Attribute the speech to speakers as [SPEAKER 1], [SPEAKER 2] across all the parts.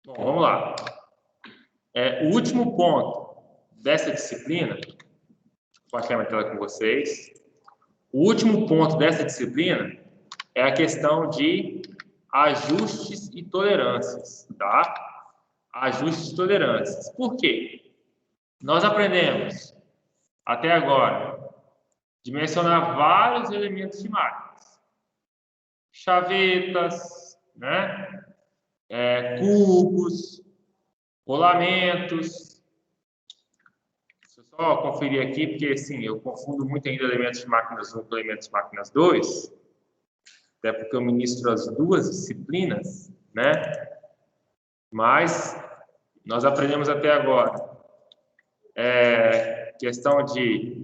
[SPEAKER 1] Bom, vamos lá. O último ponto dessa disciplina, vou compartilhar minha tela com vocês. O último ponto dessa disciplina é a questão de ajustes e tolerâncias, tá? Ajustes e tolerâncias. Por quê? Nós aprendemos, até agora, dimensionar vários elementos de máquinas. Chavetas, né? Cubos, rolamentos. Deixa eu só conferir aqui, porque assim, eu confundo muito ainda elementos de máquinas 1 com elementos de máquinas 2, até porque eu ministro as duas disciplinas, né? Mas nós aprendemos até agora questão de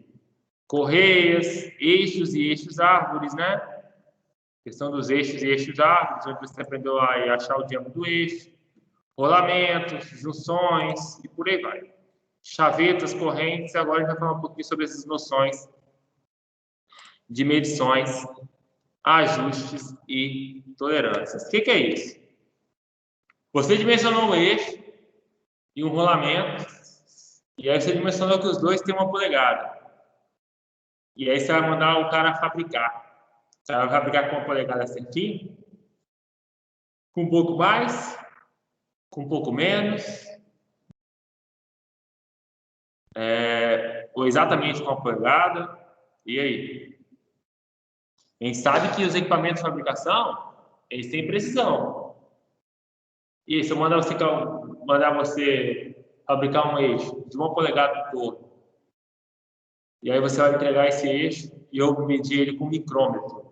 [SPEAKER 1] correias, eixos e eixos árvores, né? Questão dos eixos e eixos árvores, onde você aprendeu a achar o diâmetro do eixo, rolamentos, junções e por aí vai. Chavetas, correntes, agora a gente vai falar um pouquinho sobre essas noções de medições, ajustes e tolerâncias. O que é isso? Você dimensionou um eixo e um rolamento, e aí você dimensionou que os dois têm 1 polegada. E aí você vai mandar o cara fabricar. Você vai fabricar com 1 polegada certinho, com um pouco mais, com um pouco menos, ou exatamente com 1 polegada. E aí? A gente sabe que os equipamentos de fabricação, eles têm precisão. E se eu mandar você fabricar um eixo de 1 polegada no torno, e aí você vai entregar esse eixo e eu medir ele com micrômetro.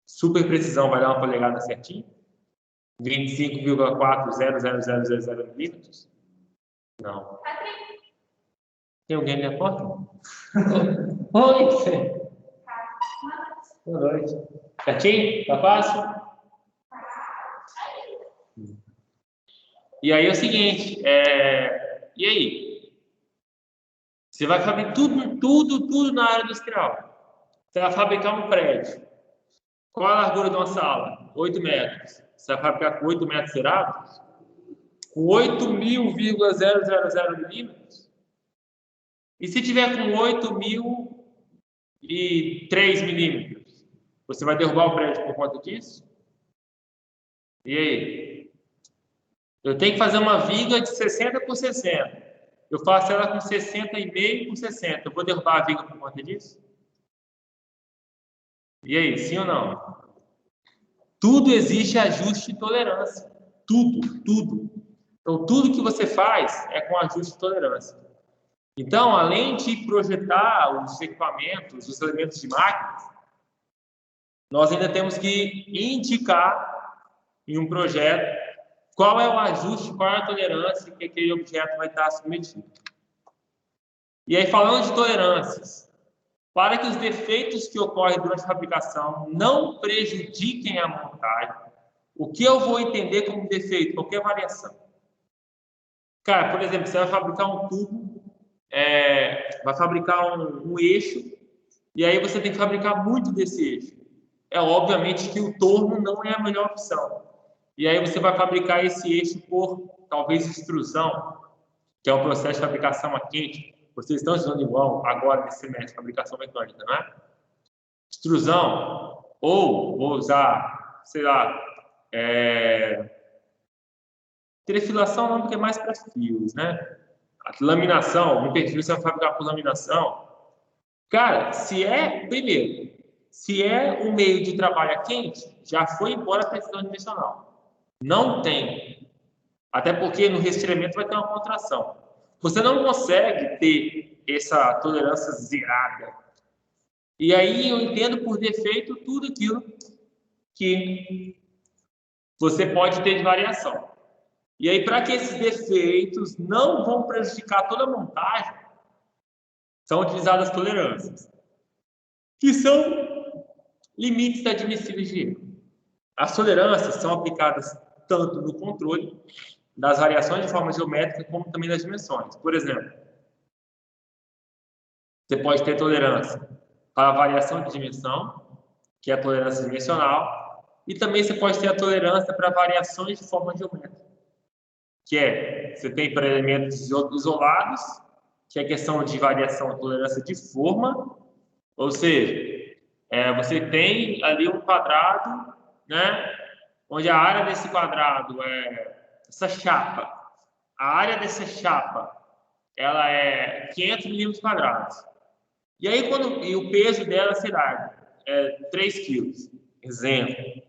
[SPEAKER 1] Super precisão, vai dar 1 polegada certinho? 25,40000 milímetros? Não. Tem alguém na porta? Oi! Boa noite. Certinho? Tá fácil? E aí é o seguinte, e aí? Você vai fabricar tudo na área industrial. Você vai fabricar um prédio. Qual a largura de uma sala? 8 metros. Você vai fabricar com 8 metros cerámicos? Com 8.000,000 milímetros? E se tiver com 8.003 milímetros? Você vai derrubar o prédio por conta disso? E aí? Eu tenho que fazer uma viga de 60 por 60. Eu faço ela com 60,5 por 60. Eu vou derrubar a viga por conta disso? E aí, sim ou não? Tudo existe ajuste e tolerância. Tudo. Então, tudo que você faz é com ajuste e tolerância. Então, além de projetar os equipamentos, os elementos de máquinas, nós ainda temos que indicar em um projeto qual é o ajuste, qual é a tolerância que aquele objeto vai estar submetido. E aí, falando de tolerâncias, para que os defeitos que ocorrem durante a fabricação não prejudiquem a montagem, o que eu vou entender como defeito? Qualquer variação. Cara, por exemplo, você vai fabricar um tubo, vai fabricar um eixo, e aí você tem que fabricar muito desse eixo. Obviamente que o torno não é a melhor opção. E aí você vai fabricar esse eixo por, talvez, extrusão, que é um processo de fabricação a quente. Vocês estão estudando igual agora nesse semestre, fabricação mecânica, não é? Extrusão, ou vou usar, sei lá, trefilação não, porque é mais para fios, né? A laminação, um perfil você vai fabricar por laminação. Cara, primeiro, se é um meio de trabalho a quente, já foi embora a precisão dimensional. Não tem. Até porque no resfriamento vai ter uma contração. Você não consegue ter essa tolerância zerada. E aí eu entendo por defeito tudo aquilo que você pode ter de variação. E aí, para que esses defeitos não vão prejudicar toda a montagem, são utilizadas tolerâncias, que são limites admissíveis de erro. As tolerâncias são aplicadas tanto no controle das variações de forma geométrica, como também das dimensões. Por exemplo, você pode ter tolerância para a variação de dimensão, que é a tolerância dimensional, e também você pode ter a tolerância para variações de forma geométrica. que você tem para elementos isolados, que é a questão de variação de tolerância de forma, ou seja, você tem ali um quadrado, né, onde a área desse quadrado essa chapa, a área dessa chapa, ela é 500 milímetros quadrados. E aí, o peso dela será 3 quilos, exemplo.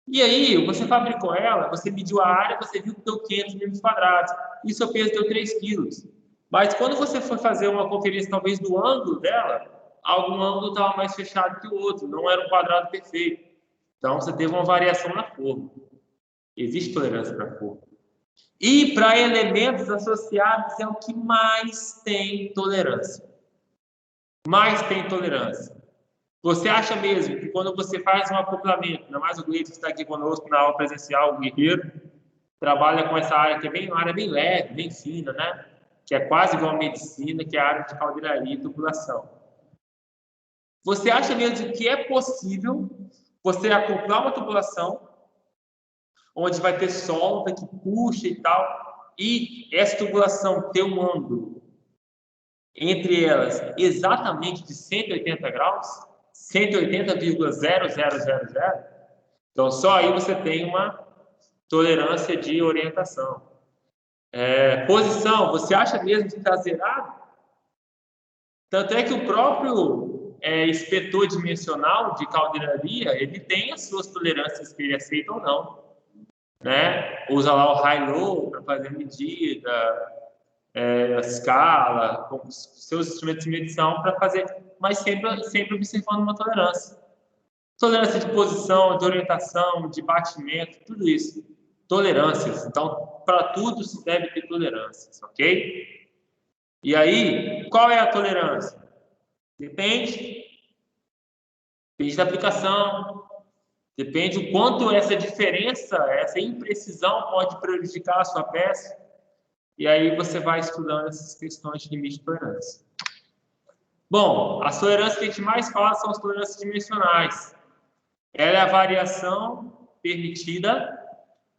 [SPEAKER 1] E aí, você fabricou ela, você mediu a área, você viu que deu 500 milímetros quadrados. E seu peso deu 3 quilos. Mas quando você for fazer uma conferência, talvez, do ângulo dela, algum ângulo estava mais fechado que o outro, não era um quadrado perfeito. Então, você teve uma variação na forma. Existe tolerância para forma. E para elementos associados é o que mais tem tolerância. Mais tem tolerância. Você acha mesmo que quando você faz um acoplamento, ainda mais o Gleito que está aqui conosco na aula presencial, o Guerreiro, trabalha com essa área que é uma área bem leve, bem fina, né? Que é quase igual a medicina, que é a área de caldeiraria e tubulação. Você acha mesmo que é possível você acoplar uma tubulação onde vai ter solda que puxa e tal, e essa tubulação ter um ângulo entre elas exatamente de 180 graus, 180,0000. Então, só aí você tem uma tolerância de orientação. Posição, você acha mesmo que está zerado? Tanto é que o próprio inspetor dimensional de caldeiraria, ele tem as suas tolerâncias que ele aceita ou não. Né? Usa lá o high-low para fazer a medida, a escala, com os seus instrumentos de medição para fazer, mas sempre observando uma tolerância. Tolerância de posição, de orientação, de batimento, tudo isso. Tolerâncias. Então, para tudo se deve ter tolerâncias, ok? E aí, qual é a tolerância? Depende da aplicação, depende o quanto essa diferença, essa imprecisão pode prejudicar a sua peça. E aí você vai estudando essas questões de limite de tolerância. Bom, as tolerâncias que a gente mais fala são as tolerâncias dimensionais. Ela é a variação permitida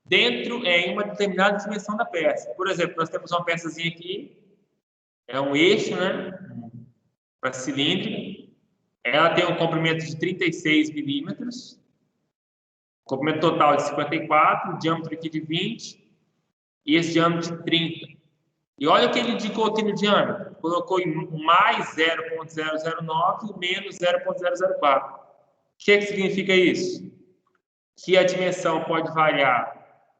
[SPEAKER 1] dentro em uma determinada dimensão da peça. Por exemplo, nós temos uma peçazinha aqui, é um eixo, né, para cilíndrica. Ela tem um comprimento de 36 milímetros, comprimento total de 54, diâmetro aqui de 20 e esse diâmetro de 30. E olha o que ele indicou aqui no diâmetro. Colocou em mais 0,009 e menos 0,004. O que significa isso? Que a dimensão pode variar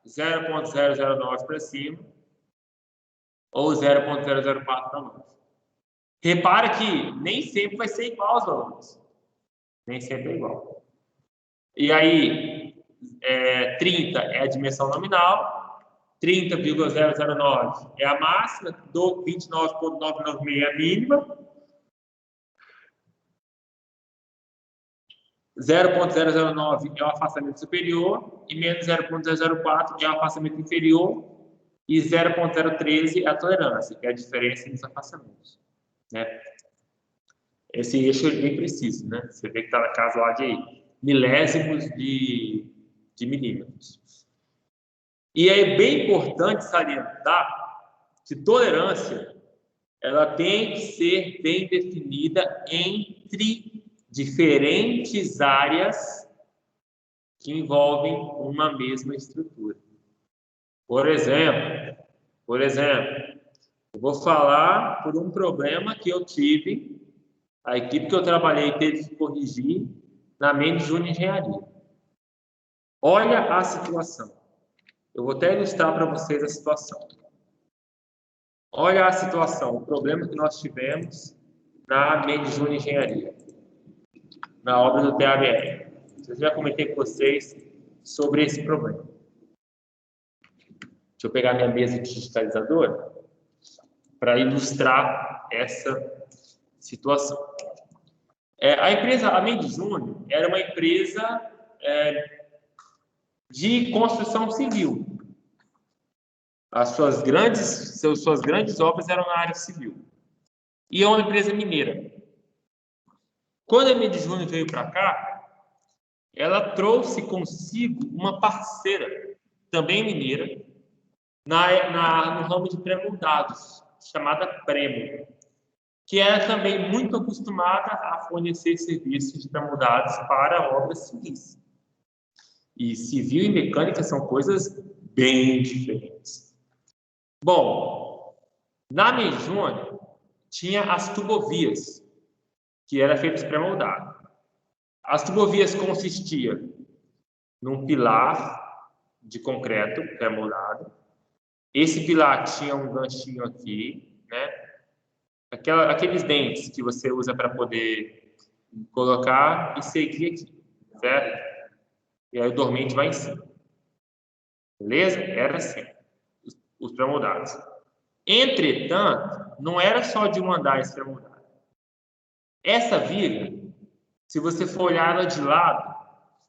[SPEAKER 1] 0,009 para cima ou 0,004 para baixo. Repara que nem sempre vai ser igual aos valores. Nem sempre é igual. E aí, 30 é a dimensão nominal, 30,009 é a máxima, 29,996 é a mínima, 0,009 é o afastamento superior e menos 0,004 é o afastamento inferior e 0,013 é a tolerância, que é a diferença nos afastamentos. Né? Esse eixo é bem preciso, né? Você vê que está na casa lá de milésimos de milímetros. E é bem importante salientar que tolerância ela tem que ser bem definida entre diferentes áreas que envolvem uma mesma estrutura. Por exemplo, eu vou falar por um problema que eu tive, a equipe que eu trabalhei teve que corrigir na Mendes Júnior Engenharia. Olha a situação. Eu vou até ilustrar para vocês a situação. Olha a situação, o problema que nós tivemos na Mendes Júnior Engenharia, na obra do TABR. Eu já comentei com vocês sobre esse problema. Deixa eu pegar minha mesa digitalizadora para ilustrar essa situação. A empresa, a Mendes Júnior, era uma empresa de construção civil. As suas grandes obras eram na área civil. E é uma empresa mineira. Quando a Mendes Júnior veio para cá, ela trouxe consigo uma parceira, também mineira, no ramo de pré-moldados, chamada Premo, que era também muito acostumada a fornecer serviços de pré-moldados para obras civis. E civil e mecânica são coisas bem diferentes. Bom, na Mejônia tinha as tubovias, que era feitas pré-moldado. As tubovias consistiam num pilar de concreto pré-moldado. Esse pilar tinha um ganchinho aqui, né? Aqueles dentes que você usa para poder colocar e seguir aqui, certo? E aí o dormente vai em cima. Beleza? Era assim, os pré-moldados. Entretanto, não era só de um andar esse pré-moldado. Essa viga, se você for olhar ela de lado,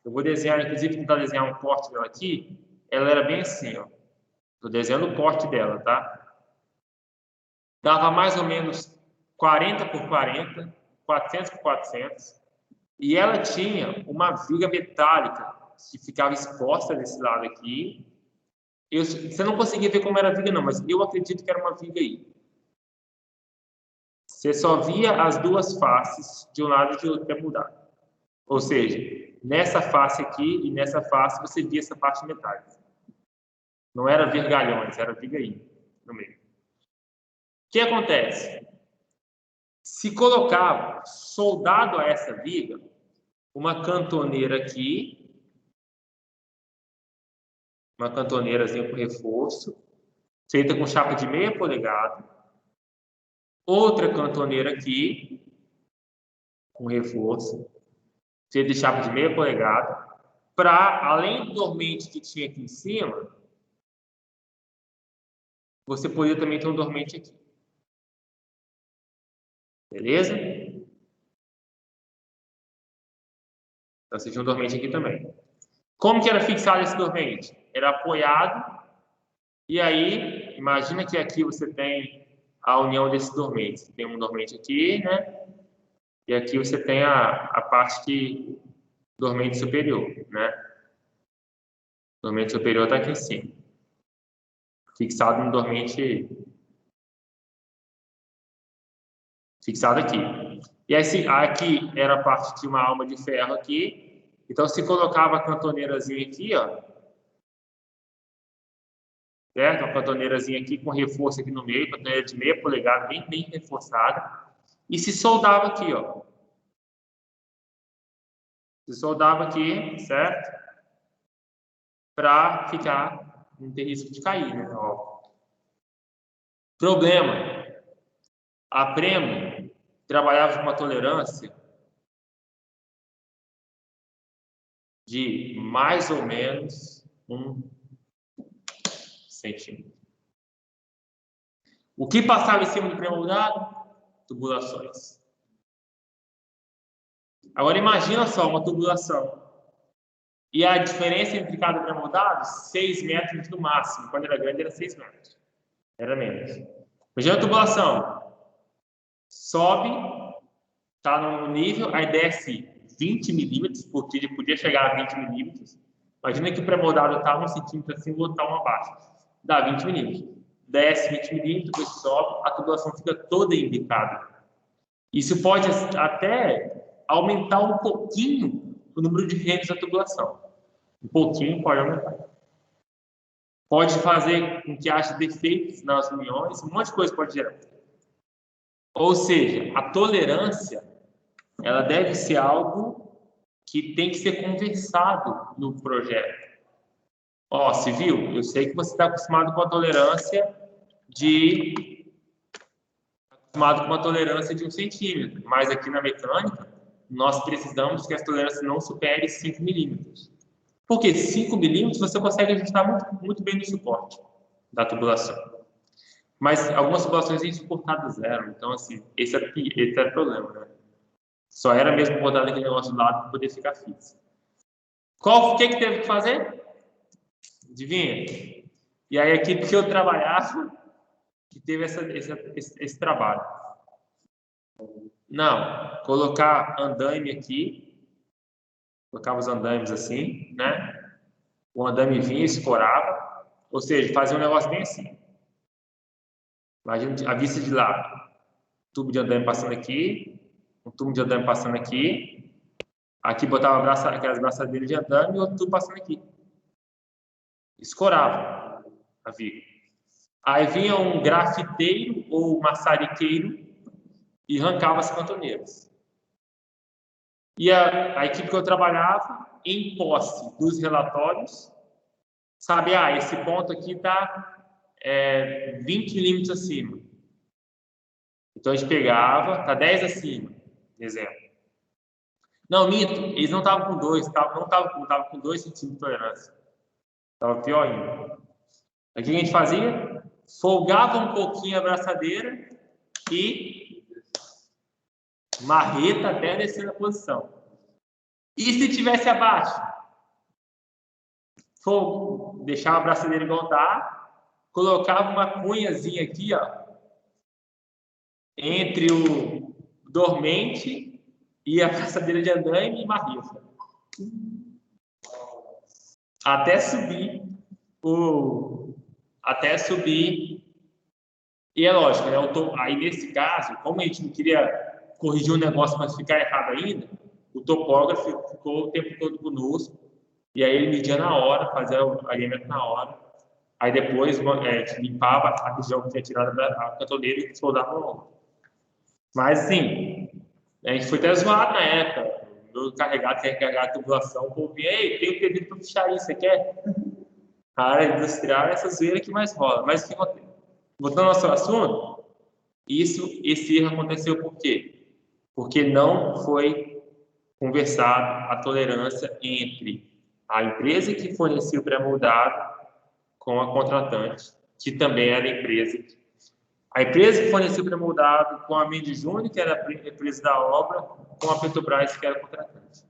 [SPEAKER 1] eu vou desenhar, inclusive tentar desenhar um corte dela aqui, ela era bem assim, ó. Estou desenhando o corte dela, tá? Dava mais ou menos 40 por 40, 400 por 400, e ela tinha uma viga metálica que ficava exposta desse lado aqui. Você não conseguia ver como era a viga, não, mas eu acredito que era uma viga aí. Você só via as duas faces de um lado e de outro pré-moldado. Ou seja, nessa face aqui e nessa face você via essa parte metálica. Não era vergalhões, era viga aí, no meio. O que acontece? Se colocava soldado a essa viga uma cantoneira aqui, uma cantoneirazinha com reforço, feita com chapa de meia polegada, outra cantoneira aqui, com reforço, feita de chapa de meia polegada, para, além do dormente que tinha aqui em cima, você poderia também ter um dormente aqui. Beleza? Então, você tinha um dormente aqui também. Como que era fixado esse dormente? Era apoiado, e aí, imagina que aqui você tem a união desses dormentes. Você tem um dormente aqui, né? E aqui você tem a parte que dormente superior, né? O dormente superior está aqui em cima. Fixado no dormente... Fixado aqui. E aí, aqui era a parte de uma alma de ferro aqui. Então, se colocava a cantoneirazinha aqui, ó. Certo? Uma cantoneirazinha aqui com reforço aqui no meio, cantoneira de meia polegada, bem reforçada. E se soldava aqui, ó. Se soldava aqui, certo? Para ficar, não ter risco de cair, né? Ó. Problema. A Premo trabalhava com uma tolerância de mais ou menos 1 centímetro. O que passava em cima do pré-moldado? Tubulações. Agora imagina só uma tubulação. E a diferença entre cada pré-moldado? 6 metros no máximo. Quando era grande era 6 metros. Era menos. Imagina a tubulação. Sobe, está no nível, aí desce 20 milímetros, porque ele podia chegar a 20 milímetros. Imagina que o pré-moldado está 1 centímetro assim, o outro está 1 abaixo. Dá 20 milímetros. Desce 20 milímetros, depois sobe, a tubulação fica toda embicada. Isso pode até aumentar um pouquinho o número de redes da tubulação. Um pouquinho pode aumentar. Pode fazer com que haja defeitos nas uniões, um monte de coisa pode gerar. Ou seja, a tolerância, ela deve ser algo que tem que ser conversado no projeto. Ó, civil, eu sei que você está acostumado com a tolerância de 1 centímetro, mas aqui na mecânica, nós precisamos que a tolerância não supere 5 milímetros. Porque 5 milímetros você consegue ajustar muito bem no suporte da tubulação. Mas algumas tubulações têm suportado 0, então assim, esse era o problema, né? Só era mesmo botar aquele negócio do lado para poder ficar fixo. O que teve que fazer? Adivinha? E aí a equipe que eu trabalhava, que teve esse trabalho. Não, colocar andaime aqui, colocava os andaimes assim, né? O andaime vinha, escorava, Ou seja, fazer um negócio bem assim. Imagina a vista de lado. Tubo de andaime passando aqui, um tubo de andaime passando aqui. Aqui botava aquelas braçadeiras de andaime e outro tubo passando aqui. Escorava a viga. Aí vinha um grafiteiro ou maçariqueiro e arrancava as cantoneiras. E a equipe que eu trabalhava, em posse dos relatórios, sabe, esse ponto aqui está 20 milímetros acima. Então a gente pegava, está 10 acima, exemplo. Não, minto, eles não estavam com 2, não estavam com 2 centímetros de tolerância. Estava pior ainda. Aí o que a gente fazia? Folgava um pouquinho a braçadeira e marreta até descer na posição. E se tivesse abaixo? Deixava a braçadeira igual tá, colocava uma cunhazinha aqui, ó, entre o dormente e a braçadeira de andaime e marreta. Até subir E é lógico, né? Aí nesse caso, como a gente não queria corrigir o negócio, mas ficar errado ainda, o topógrafo ficou o tempo todo conosco, e aí ele media na hora, fazia o alinhamento na hora, aí depois limpava a região que tinha tirado da cantoneira e soldava no ombro. Mas assim, a gente foi até zoado na época, meu carregado quer carregar a tubulação, o povo vinha, ei, tem um pedido para fechar isso, você quer? A área industrial é essa zoeira que mais rola. Mas o que acontece? Voltando ao nosso assunto, esse erro aconteceu por quê? Porque não foi conversado a tolerância entre a empresa que fornecia o pré-moldado com a contratante, que também era a empresa. A empresa que fornecia o pré-moldado com a Mendes Júnior, que era a empresa da obra, com a Petrobras, que era a contratante.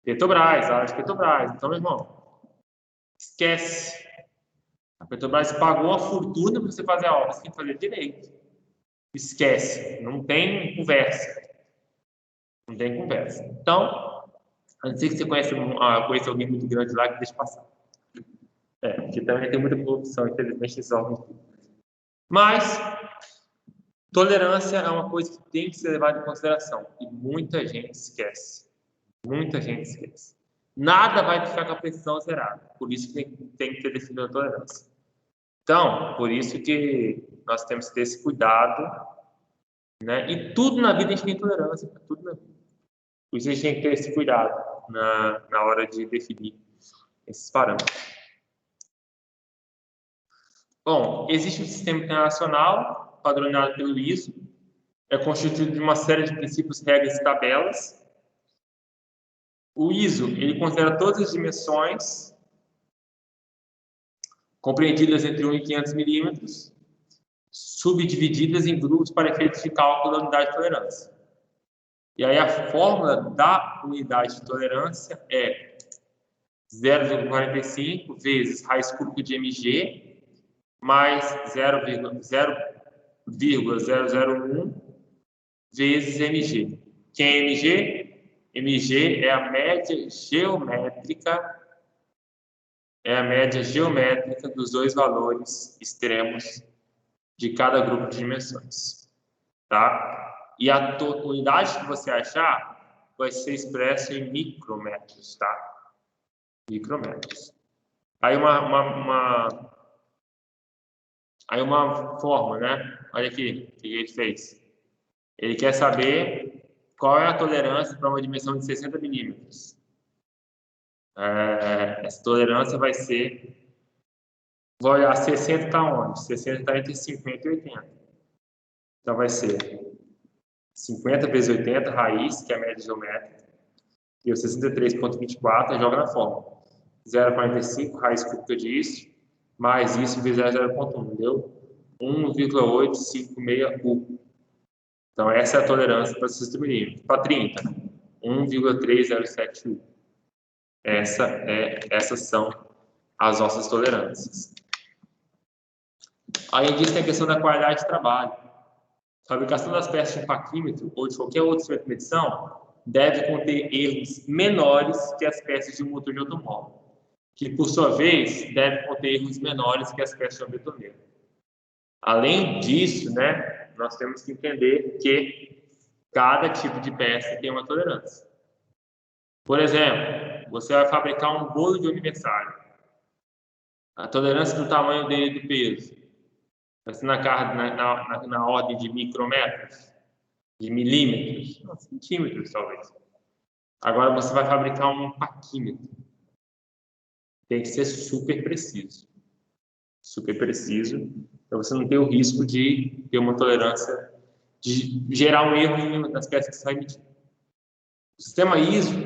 [SPEAKER 1] Petrobras, a área de Petrobras. Então, meu irmão, esquece. A Petrobras pagou uma fortuna para você fazer a obra, você tem que fazer direito. Esquece, não tem conversa. Não tem conversa. Então, a não ser que você conheça alguém muito grande lá que deixa passar. Porque também tem muita corrupção, infelizmente, nesses órgãos públicos. Mas, tolerância é uma coisa que tem que ser levada em consideração. E muita gente esquece. Muita gente esquece. Nada vai ficar com a precisão zerada. Por isso que tem que ter definido a tolerância. Então, por isso que nós temos que ter esse cuidado, né? E tudo na vida a gente tem tolerância, tudo na vida. Por isso a gente tem que ter esse cuidado na hora de definir esses parâmetros. Bom, existe um sistema internacional padronizado pelo ISO, é constituído de uma série de princípios, regras e tabelas. O ISO, ele considera todas as dimensões compreendidas entre 1 e 500 milímetros, subdivididas em grupos para efeitos de cálculo da unidade de tolerância. E aí a fórmula da unidade de tolerância é 0,45 vezes raiz cúbica de mg mais 0,001 vezes mg. Quem é mg? mg é a média geométrica dos dois valores extremos de cada grupo de dimensões, tá? E a unidade que você achar vai ser expressa em micrômetros, tá? Micrômetros. Aí uma forma, né? Olha aqui o que ele fez. Ele quer saber qual é a tolerância para uma dimensão de 60 milímetros. Essa tolerância vai ser... Vou olhar, 60 está onde? 60 está entre 50 e 80. Então vai ser 50 vezes 80, raiz, que é a média geométrica, e o 63,24 joga na fórmula. 0,45, raiz cúbica disso, mais isso vezes 0,1, deu 1,856U. Então, essa é a tolerância para 60 milímetros. Para 30, 1,307U. Essas são as nossas tolerâncias. Além disso, tem a questão da qualidade de trabalho. A fabricação das peças de um paquímetro ou de qualquer outro instrumento de medição deve conter erros menores que as peças de um motor de automóvel. que por sua vez deve conter erros menores que as peças de uma betoneira. Além disso, né, nós temos que entender que cada tipo de peça tem uma tolerância. Por exemplo, você vai fabricar um bolo de aniversário. A tolerância do tamanho dele e do peso vai ser na ordem de micrometros, de milímetros, não, centímetros talvez. Agora você vai fabricar um paquímetro. Tem que ser super preciso. Super preciso, para você não ter o risco de ter uma tolerância, de gerar um erro nas peças que você vai medir. O sistema ISO,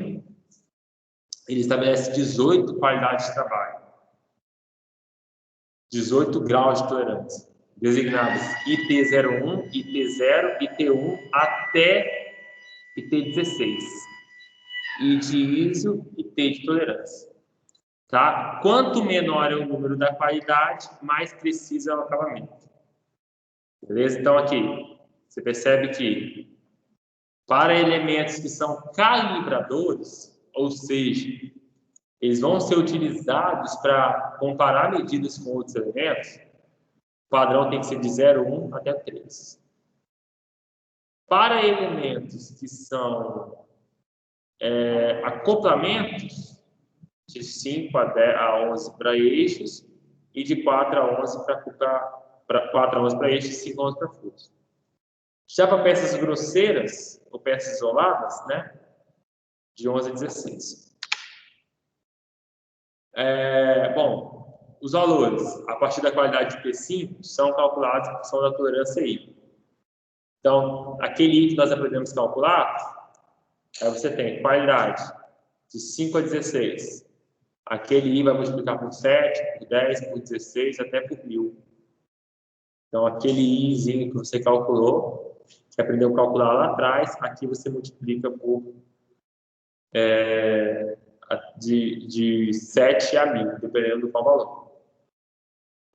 [SPEAKER 1] ele estabelece 18 qualidades de trabalho, 18 graus de tolerância, designados IT01, IT0, IT1 até IT16. I de ISO e T de tolerância. Tá? Quanto menor é o número da qualidade, mais preciso é o acabamento. Beleza? Então, aqui, você percebe que para elementos que são calibradores, ou seja, eles vão ser utilizados para comparar medidas com outros elementos, o padrão tem que ser de 0,1 até 3. Para elementos que são acoplamentos, de 5 a 11 para eixos e de 4 a 11 para eixos e 5 a 11 para furos. Já para peças grosseiras ou peças isoladas, né, de 11 a 16. Bom, os valores a partir da qualidade de P5 são calculados em função da tolerância I. Então, aquele I que nós aprendemos a calcular, aí você tem qualidade de 5 a 16. Aquele I vai multiplicar por 7, por 10, por 16, até por 1000. Então, aquele Izinho que você calculou, que aprendeu a calcular lá atrás, aqui você multiplica por de 7 a 1000, dependendo do qual valor.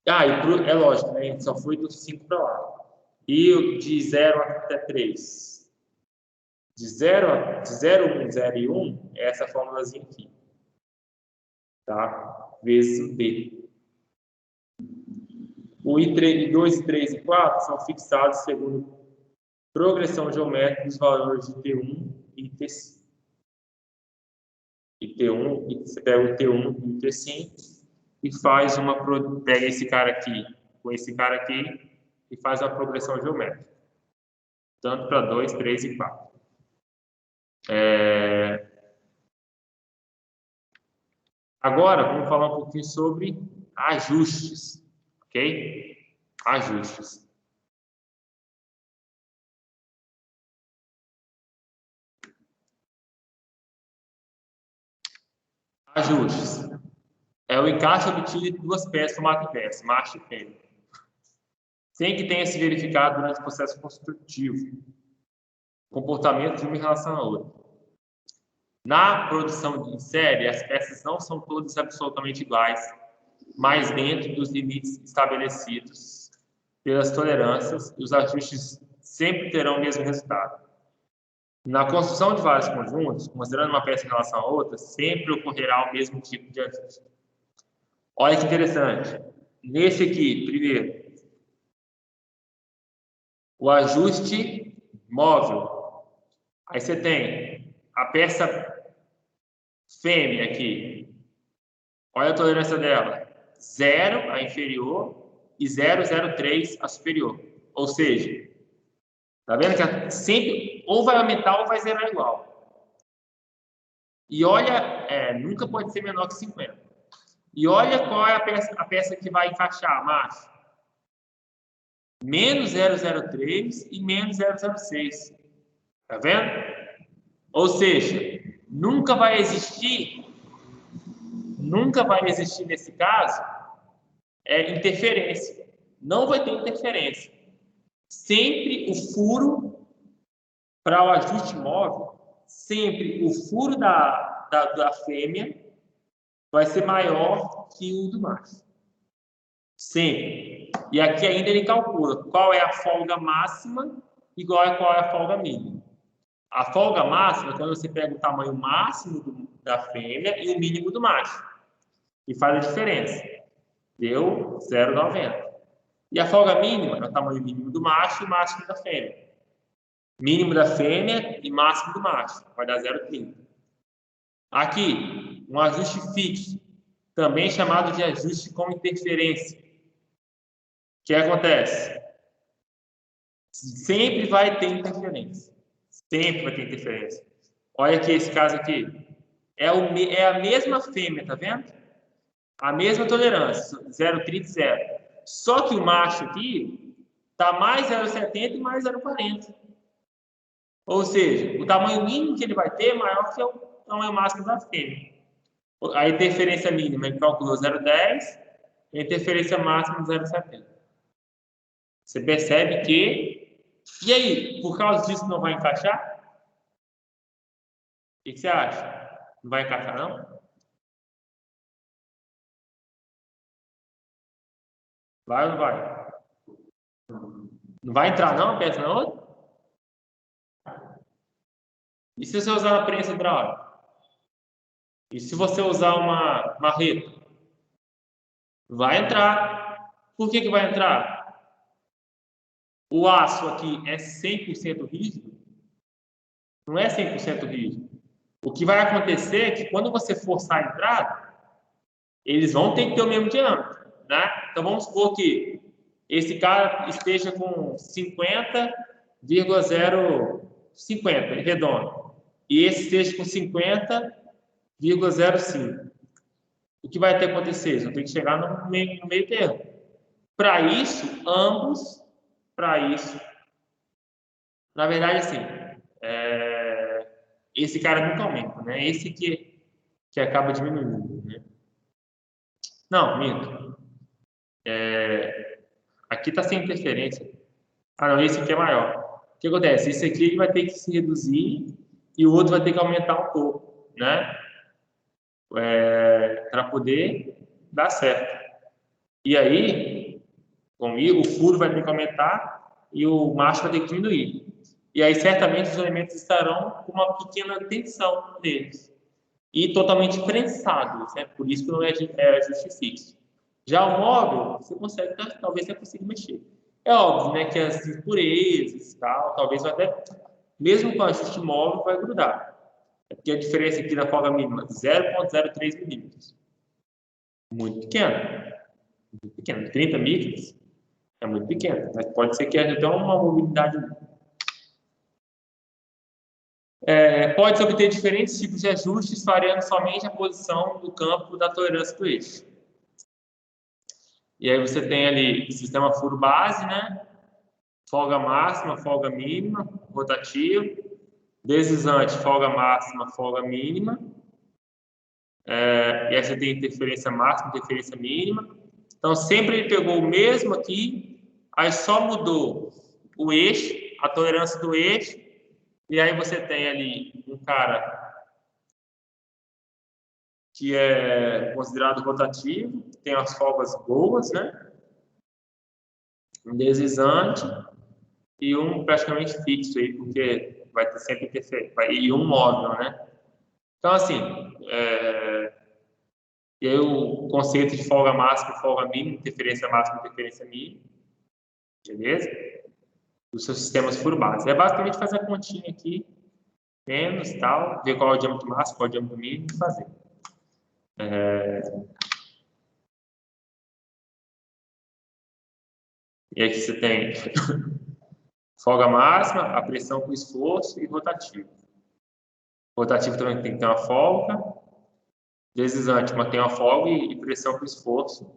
[SPEAKER 1] E é lógico, né? A gente só foi do 5 para lá. E de 0 até 3. De 0, 1, 0 e 1 é essa fórmulazinha aqui. Tá? Vezes B. O I2, 3 e 4 são fixados segundo progressão geométrica dos valores de T1 e T5. E T1, você pega o T1 e o T5 e faz pega esse cara aqui com esse cara aqui e faz a progressão geométrica. Tanto para 2, 3 e 4. Agora, vamos falar um pouquinho sobre ajustes, ok? Ajustes. Ajustes. É o encaixe obtido de duas peças formato inverso, macho e fêmea, sem que tenha se verificado durante o processo construtivo comportamento de uma em relação à outra. Na produção em série, as peças não são todas absolutamente iguais, mas dentro dos limites estabelecidos pelas tolerâncias, os ajustes sempre terão o mesmo resultado. Na construção de vários conjuntos, considerando uma peça em relação à outra, sempre ocorrerá o mesmo tipo de ajuste. Olha que interessante. Nesse aqui, primeiro, o ajuste móvel. Aí você tem a peça fêmea aqui. Olha a tolerância dela. 0 a inferior e 0,03 a superior. Ou seja, tá vendo que sempre ou vai aumentar ou vai zerar igual. E olha, nunca pode ser menor que 50. E olha qual é a peça que vai encaixar, macho. Menos 0,03 e menos 0,06. Tá vendo? Ou seja, nunca vai existir nesse caso interferência. Não vai ter interferência. Sempre o furo para o ajuste móvel, sempre o furo da fêmea vai ser maior que o do macho. Sempre. E aqui ainda ele calcula qual é a folga máxima e qual é a folga mínima. A folga máxima é quando você pega o tamanho máximo da fêmea e o mínimo do macho. e faz a diferença. Deu 0,90. E a folga mínima é o tamanho mínimo do macho e máximo da fêmea. Mínimo da fêmea e máximo do macho. Vai dar 0,30. Aqui, um ajuste fixo, também chamado de ajuste com interferência. O que acontece? Sempre vai ter interferência. Sempre vai ter interferência. Olha aqui esse caso aqui. É a mesma fêmea, tá vendo? A mesma tolerância, 0,30 e 0. Só que o macho aqui está mais 0,70 e mais 0,40. Ou seja, o tamanho mínimo que ele vai ter é maior que o tamanho máximo da fêmea. A interferência mínima ele calculou 0,10 e a interferência máxima 0,70. Você percebe que... E aí, por causa disso não vai encaixar? O que você acha? Não vai encaixar, não? Vai ou não vai? Não vai entrar, não? Pensa na outra? E se você usar uma prensa hidráulica? E se você usar uma marreta? Vai entrar. Por que vai entrar? O aço aqui é 100% rígido? Não é 100% rígido. O que vai acontecer é que quando você forçar a entrada, eles vão ter que ter o mesmo diâmetro, né? Então vamos supor que esse cara esteja com 50,050, redondo, e esse esteja com 50,05. O que vai ter que acontecer? Eles vão ter que chegar no meio termo. Para isso, na verdade, assim, esse cara nunca aumenta, né? Esse que acaba diminuindo, né? Não, minto. Aqui está sem interferência. Ah, não, esse aqui é maior. O que acontece? Esse aqui ele vai ter que se reduzir e o outro vai ter que aumentar um pouco, né? Para poder dar certo. E aí, comigo, o furo vai ter que aumentar e o macho vai ter que diminuir. E aí, certamente, os elementos estarão com uma pequena tensão neles. E totalmente prensados, né? Por isso que não é ajuste fixo. Já o móvel, você consegue, talvez você consiga mexer. É óbvio, né, que as impurezas e tal, talvez até, mesmo com ajuste móvel, vai grudar. É porque a diferença aqui da folga mínima, 0,03 milímetros. Muito pequeno. Muito pequeno. 30 micras é muito pequeno. Mas pode ser que haja até uma mobilidade. Pode-se obter diferentes tipos de ajustes, variando somente a posição do campo da tolerância do eixo. E aí você tem ali sistema furo base, né? Folga máxima, folga mínima, rotativo, deslizante, folga máxima, folga mínima. E aí você tem interferência máxima, interferência mínima. Então sempre ele pegou o mesmo aqui, aí só mudou o eixo, a tolerância do eixo, e aí você tem ali um cara que é considerado rotativo, tem as folgas boas, né? Um deslizante e um praticamente fixo aí, porque vai ter sempre interferência, e um móvel, né? Então, assim, e aí o conceito de folga máxima e folga mínima, interferência máxima e interferência mínima, beleza? Dos seus sistemas furo base. É basicamente fazer a continha aqui, menos tal, ver qual é o diâmetro máximo, qual é o diâmetro mínimo e fazer. E aqui você tem folga máxima, a pressão com esforço e rotativo. Rotativo também tem que ter uma folga. Deslizante mantém uma folga e pressão com esforço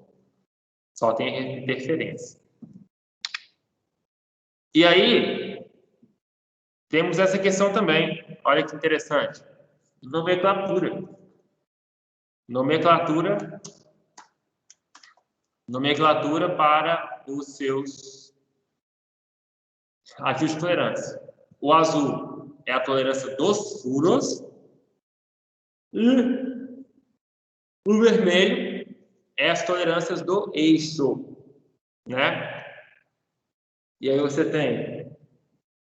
[SPEAKER 1] só tem interferência. E aí, temos essa questão também. Olha que interessante. Nomenclatura. Nomenclatura para os seus ajustes de tolerância. O azul é a tolerância dos furos e o vermelho é as tolerâncias do eixo, né? E aí você tem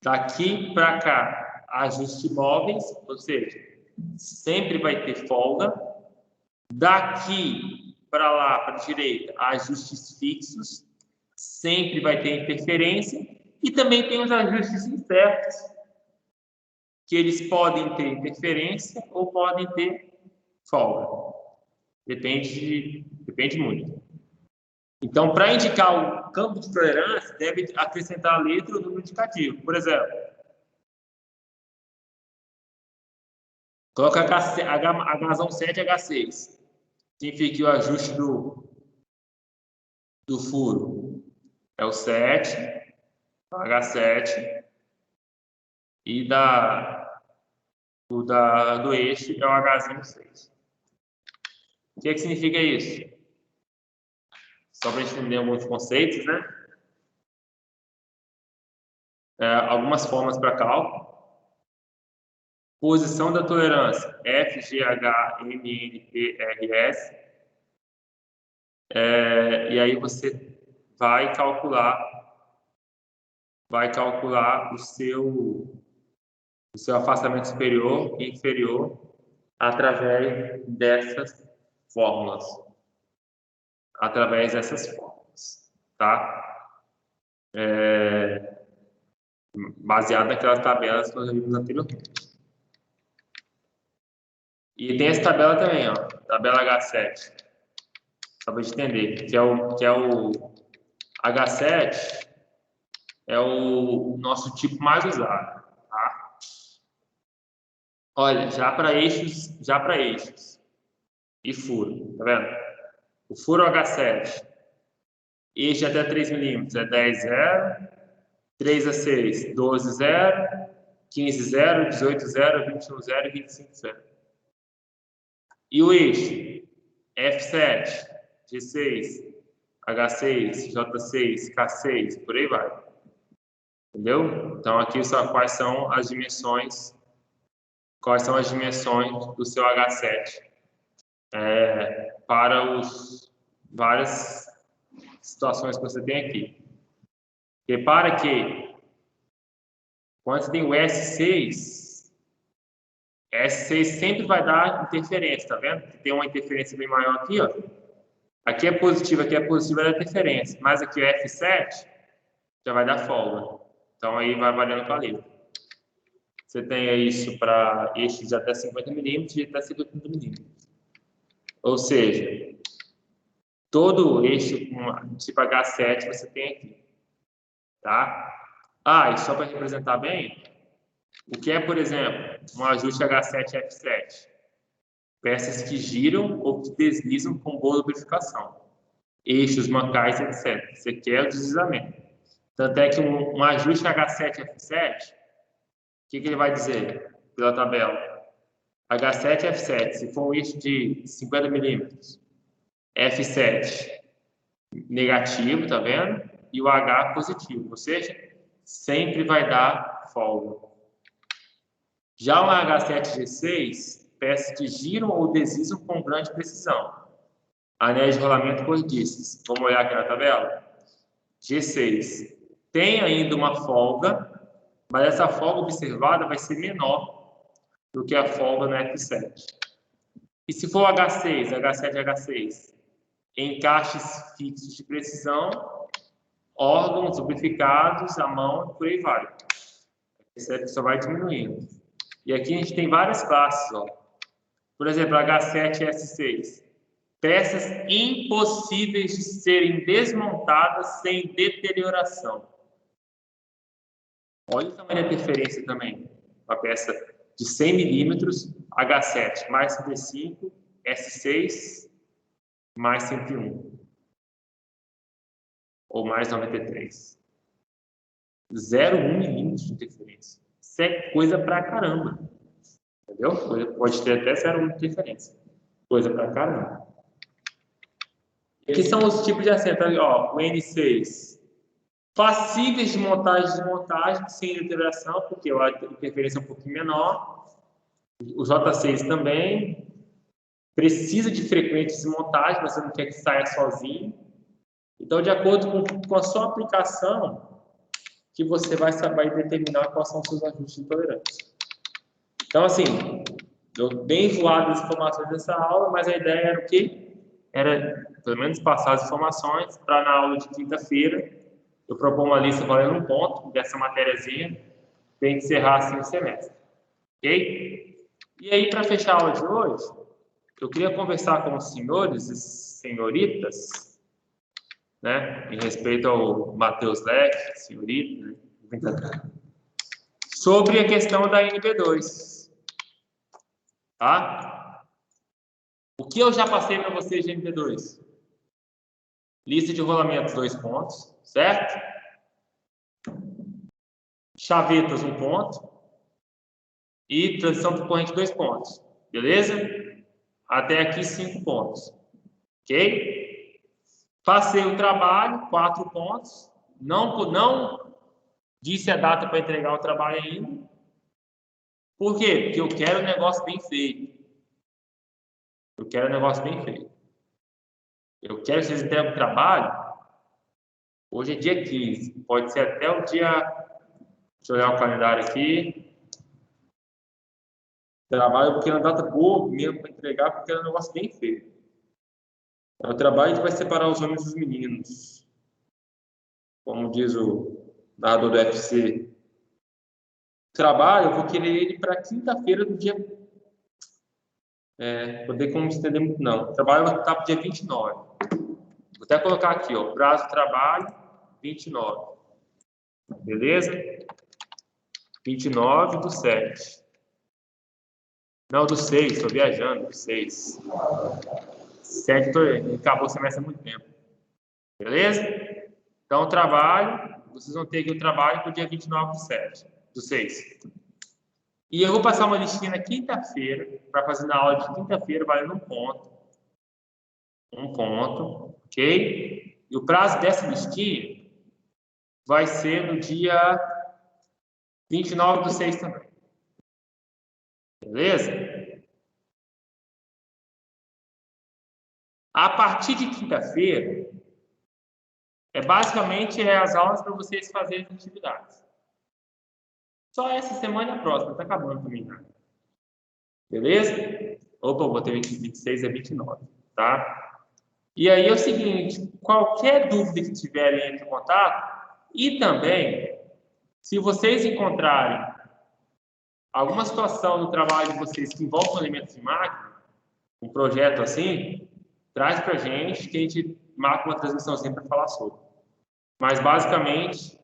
[SPEAKER 1] daqui para cá ajustes móveis, ou seja, sempre vai ter folga. Daqui para lá, para a direita, ajustes fixos, sempre vai ter interferência, e também tem os ajustes incertos, que eles podem ter interferência ou podem ter folga. Depende muito. Então, para indicar o campo de tolerância, deve acrescentar a letra ou número indicativo. Por exemplo, coloca H17 e H6. Significa que o ajuste do furo é o 7, H7, e do eixo é o H6. O que significa isso? Só para a gente entender alguns conceitos, né? Algumas formas para cálculo. Posição da tolerância, FGH-MNPRS. E aí você vai calcular o seu afastamento superior e inferior através dessas fórmulas. Tá? Baseado naquelas tabelas que nós vimos anteriormente. E tem essa tabela também, ó, tabela H7, só para entender, que é o H7 é o nosso tipo mais usado, tá? Olha, já para eixos e furo, tá vendo? O furo H7, eixo até 3 milímetros é 10,0, 3 a 6, 12,0, 15,0, 18,0, 21,0 e 25,0. E o eixo F7, G6, H6, J6, K6, por aí vai. Entendeu? Então aqui só quais são as dimensões do seu H7 para várias situações que você tem aqui. Repara que quando você tem o S6 sempre vai dar interferência, tá vendo? Tem uma interferência bem maior aqui, ó. Aqui é positiva da interferência, mas aqui o F7 já vai dar folga. Então aí vai variando com a letra. Você tem isso para eixos de até 50 milímetros e até 50 milímetros. Ou seja, todo eixo com tipo H7 você tem aqui. Tá? E só para representar bem, o que é, por exemplo, um ajuste H7 F7? Peças que giram ou que deslizam com boa lubrificação. Eixos, mancais, etc. Isso aqui é o deslizamento. Tanto é que um ajuste H7 F7, o que ele vai dizer pela tabela? H7 F7, se for um eixo de 50 milímetros, F7 negativo, tá vendo? E o H positivo, ou seja, sempre vai dar folga. Já o H7G6, peças que giram ou deslizam com grande precisão. Anéis de rolamento corrediços. Vamos olhar aqui na tabela? G6 tem ainda uma folga, mas essa folga observada vai ser menor do que a folga no F7. E se for H6, H7 e H6, encaixes fixos de precisão, órgãos lubrificados, a mão, por aí vai. Esse só vai diminuindo. E aqui a gente tem várias classes, ó. Por exemplo, H7 e S6. Peças impossíveis de serem desmontadas sem deterioração. Olha o tamanho da interferência também. Uma peça de 100 milímetros, H7 mais 35, S6 mais 101. Ou mais 93. 0,1 milímetros de interferência. Isso é coisa pra caramba. Entendeu? Pode ter até 0,1 de interferência. Coisa pra caramba. Aqui são os tipos de assento. Ó, o N6. Passíveis de montagem e desmontagem, sem deterioração, porque a interferência é um pouquinho menor. O J6 também. Precisa de frequente desmontagem, mas você não quer que saia sozinho. Então, de acordo com a sua aplicação, que você vai saber determinar quais são os seus ajustes de tolerância. Então, assim, eu bem voado as informações dessa aula, mas a ideia era o quê? era, pelo menos, passar as informações para na aula de quinta-feira eu propor uma lista valendo 1 ponto dessa matériazinha para encerrar assim o semestre. Ok? E aí, para fechar a aula de hoje, eu queria conversar com os senhores e senhoritas, né, em respeito ao Matheus Leque, senhorita, né, sobre a questão da NB2. Tá? O que eu já passei para vocês de NB2? Lista de rolamentos, 2 pontos, certo? Chavetas, 1 ponto. E transição por corrente, 2 pontos. Beleza? Até aqui, 5 pontos. Ok? Passei o trabalho, 4 pontos. Não disse a data para entregar o trabalho ainda. Por quê? Porque eu quero um negócio bem feito. Eu quero um negócio bem feito. Eu quero que vocês entreguem o trabalho. Hoje é dia 15. Pode ser até o dia... Deixa eu olhar o calendário aqui. Trabalho porque é uma data boa mesmo para entregar, porque é um negócio bem feito. É o trabalho que vai separar os homens dos meninos. Como diz o narrador do UFC. O trabalho, eu vou querer ele para quinta-feira do dia... Vou ter como estender muito, não. O trabalho vai estar para o dia 29. Vou até colocar aqui, ó, prazo de trabalho, 29. Beleza? 29 do 7. Não, do 6, estou viajando, do 6. 7, acabou o semestre há muito tempo. Beleza? Então, o trabalho, vocês vão ter aqui o trabalho para o dia 29 do 7, do 6. E eu vou passar uma listinha na quinta-feira, para fazer na aula de quinta-feira, valendo 1 ponto. 1 ponto, ok? E o prazo dessa listinha vai ser no dia 29 do 6 também. Beleza? A partir de quinta-feira, basicamente as aulas para vocês fazerem as atividades. Só essa semana e a próxima, está acabando também, né? Beleza? Opa, eu botei 26, é 29, tá? E aí é o seguinte, qualquer dúvida que tiverem, entre em contato. E também, se vocês encontrarem alguma situação no trabalho de vocês que envolve elementos de máquina, um projeto assim, traz para a gente que a gente marca uma transmissãozinha para falar sobre. Mas, basicamente,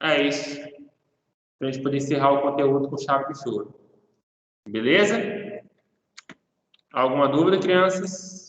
[SPEAKER 1] é isso. Para a gente poder encerrar o conteúdo com chave de choro. Beleza? Alguma dúvida, crianças?